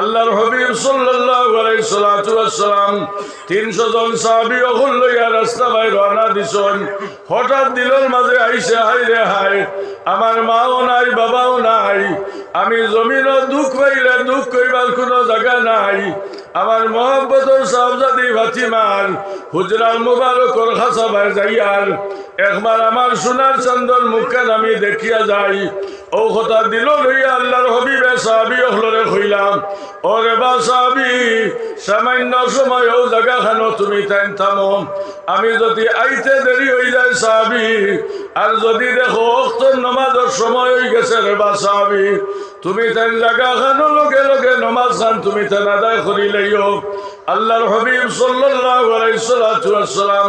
আল্লাহর হাবিব সাল্লাল্লাহু আলাইহি ওয়াসাল্লাম 300 জন সাহাবী ওগুল লইয়া রাস্তা বাই রওনা দিছেন। হঠাৎ দিলের মাঝে আইসে, হাই রে হাই, আমার মাও নাই বাবাও নাই, আমি জমিনও দুঃখ পাইলে দুঃখ কইবার কোনো জায়গা নাই। আমার মহব্বতর সাহজাদি ফাতিমার হুজরার মুবারকর খাসা ভাই যাইয়ার একবার আমার সোনার চন্দন মুখখান আমি দেখিয়া যাই। ও কথা দিল লইয়া আল্লাহর হবিবে সাহাবী হলরে কইলাম, ওরে বা সাহাবী, সামান্য সময় ও জায়গা খানো তুমি তাই থামো, আমি যদি আইতে দেরি হয়ে যায় সাহাবী, আর যদি দেখো ওয়াক্তের নামাজের সময় হয়ে গেছে রে বা সাহাবী, তুমি তাই জায়গা খানো লগে লগে নমাজ খান তুমি তাই আদায় করিলেইও। আল্লাহর হাবিব সাল্লাল্লাহু আলাইহি ওয়াসাল্লাম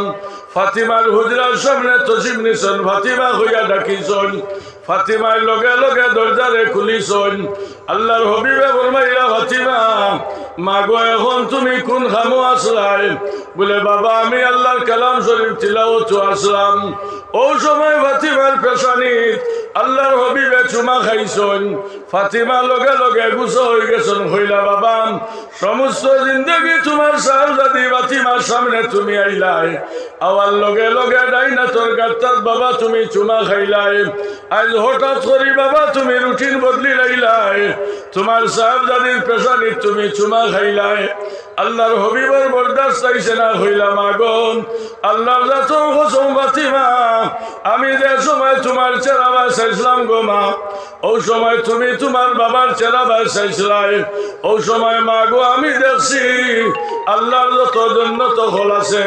ফাতিমার হুজরার সামনে তশরিফ নিছেন। ফাতিমা হইয়া ডাকিছেন, ফাতিমার লগে লগে দরজারে খুলিছেন। আল্লাহর হাবিবে ফরমাইলা, ফাতিমা মাগো এখন তুমি কোন খামো আসলাই? বলে বাবা আমি আল্লাহর কালাম শরীফ তিলাওয়াত আসলাম। ও সময় ফাতিমার পেশানিত আল্লাহর হাবিবে চুমা খাইছেন। ফাতিমা লগে লগে গুছো হয়ে গেছেন। হইলা বাবা সমস্ত জিন্দগি তোমার সাহজাদি ফাতিমার সামনে তুমি আইলাই, আওয়ার লগে লগে ডাইনা তোর গাত্তাত বাবা তুমি চুমা খাইলাই, আজ হঠাৎ করি বাবা তুমি রুটিন বদলি লাইলাই, তোমার সাহজাদির পেশানিত তুমি চুমা খাইলাই। আল্লাহর হবিবর বরদাস্ত আইছে না। হইলা মাগন আল্লাহর জাতর কসম ফাতিমা, আমি যে সময় তোমার চেহারা বাসাইছিলাম গো মা, ও সময় তুমি তোমার বাবার চেহারা বাসাইছিলাই, ও সময় মা গো আমি দেখছি আল্লাহর যত জন্নত হল আছে,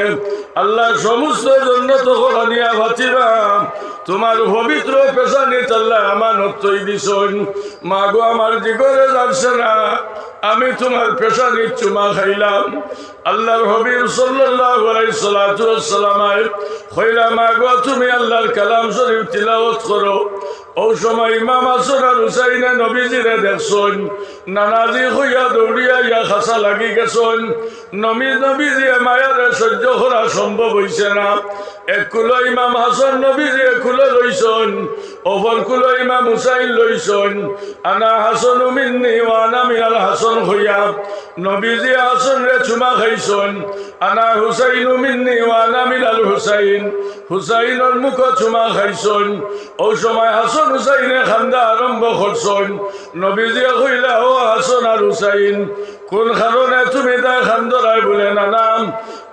আল্লাহর সমস্ত জন্নত হল নিয়া ফাতিমা তোমার পবিত্র পেশানিত আল্লাহ আমানত তৈ দিছেন। মা গো আমার জিগরে যাচ্ছে না, আমি তোমার পেশানিত চুমা খাইলাম। আল্লাহর হাবিব সাল্লাল্লাহু আলাইহি ওয়াসাল্লাম কইলা, মা গো তুমি আল্লাহর কালাম শরীফ তিলাওয়াত করো। ও সময় ইমাম হাসান আর হুসাইনে নবীজিরে দেখছেন, নানাজি হইয়া দৌড়িয়া ইয়া খাসা লাগি গেছেন। নবীজি মায়ারে সহ্য করা সম্ভব হইছে না। এক কুলো ইমাম হাসান নবীজি কুলো লইছেন, অপর কুলো ইমাম হুসাইন লইছেন। আনা হাসান মিন্নি ওয়া আনা মিনাল হাসান হইয়া নবীজি হাসান রে চুমা খাইছেন। আনা হুসাইন মিন্নি ওয়া আনা মিনাল হুসাইন, হুসাইনের মুখ চুমা খাইছেন। ও সময় হাসান হুসাইনে খান্দা আরম্ভ করছেন। নবীজি কইলা, ও হাসান আর হুসাইন কোন কারণে তুমি তা খান্দরাই? বলে নানা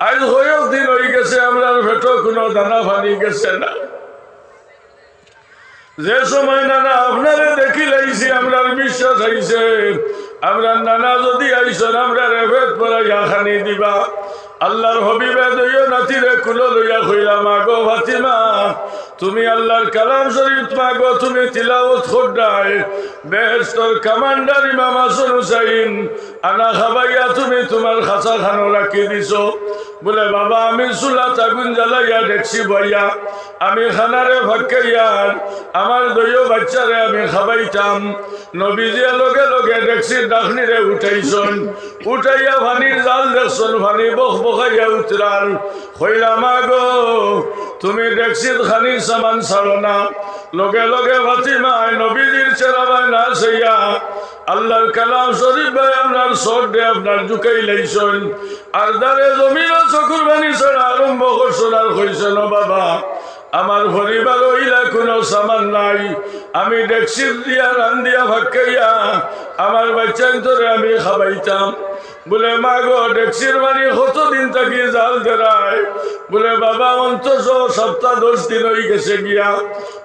আজ কয়েক দিন হয়ে গেছে আমরা ভেটো কোনো দানা পানি গেছে না। যে সময় নানা আপনারে দেখি লাইছি আমরা বিশ্বাস আইছে, আমরা নানা যদি আইসন আমরা রেভেট পড়াইয়া খানি দিবা। আল্লাহর হবিবে দইও নাতিরে কুলো লইয়া কইলা, মাগো ফাতিমা তুমি আল্লাহর কালাম শরীফ মাগো তুমি তিলাওয়াত করদাই, বেহেশতর কমান্ডার ইমাম হাসান হুসাইন আনা খাবাইয়া তুমি তোমার খাসা খানো রাখি দিছো। বলে বাবা আমি চুলাত আগুন জ্বালাইয়া দেখছি বইয়া, আমি খানারে ভাক্কাইয়ার আমার দইও বাচ্চারে আমি খাবাইতাম। নবীজিয়া লগে লগে দেখছি ডাকনিরে উঠাইছন, উঠাইয়া ভানির জাল দেখছন, ভানি বখ বখাইয়া উতরাল। কইলা মাগো তুমি দেখছি খানি সামান ছাড়ো না। লগে লগে ফাতিমায় নবীজির চেহারা বাই না সেইয়া আল্লাহর কালাম শরীফ ভাই আপনার সর্দে আপনার ঝুঁকাই লাইছেন। আর দারে জমিন চকুর বাণী ছাড়া আরম্ভ করছেন। আর কইছেন, ও বাবা আমার পরিবার ওইলা কোনো সামান নাই, আমি ডেকসি দিয়া রান্দিয়া ভাক্কাইয়া আমার বাচ্চার ধরে আমি খাবাইতাম। বলে মা গো ডেকসির বাড়ি কতদিন থাকি জাল ধরায়? বলে বাবা অন্তত সপ্তাহ 10 দিন হয়ে গেছে গিয়া।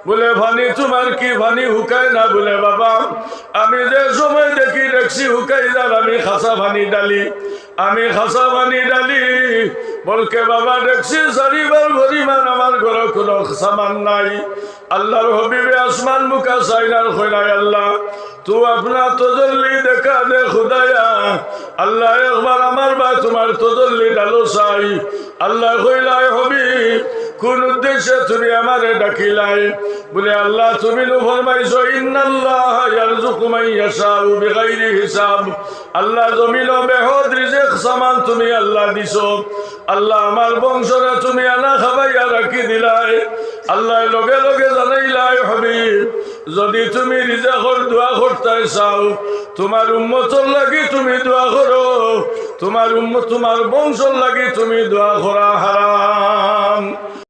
বলে ভানি তোমার কি ভানি হুকায় না? বলে বাবা আমি যে সময় দেখি ডেকসি হুকাই যার আমি খাসা ভানি ডালি, আমি খাসা ভানি ডালি। বলকে বাবা ডেকসি চারিবার পরিমাণ আমার ঘরে কোনো সামান নাই। আল্লাহর হবিবে আসমান মুখা সাইনার কইলাই, আল্লাহ তু আপনা তজল্লি দেখা দে খুদায়া। আল্লাহ একবার আমার বা তোমার তজল্লি ডালো চাই। আল্লাহ কইলাই, হবিব কোন উদ্দেশ্যে তুমি আমারে ডাকিলাই? বলে আল্লাহ তুমি তো ফরমাইছো ইন্নাল্লাহ ইয়ারযুকু মান ইয়াশাউ বিগাইরি হিসাব। আল্লাহ জমিন বেহদ রিজিক সামান তুমি আল্লাহ দিছো। আল্লাহ আমার বংশরে তুমি আনা খাবাইয়া রাখি দিলাই। আল্লাহ লগে লগে জানাইলাই হাবিব যদি তুমি রিজিকের দোয়া করতে চাও তোমার উম্মতের লাগি তুমি দোয়া করো, তোমার বংশর লাগি তুমি দোয়া করা হারাম।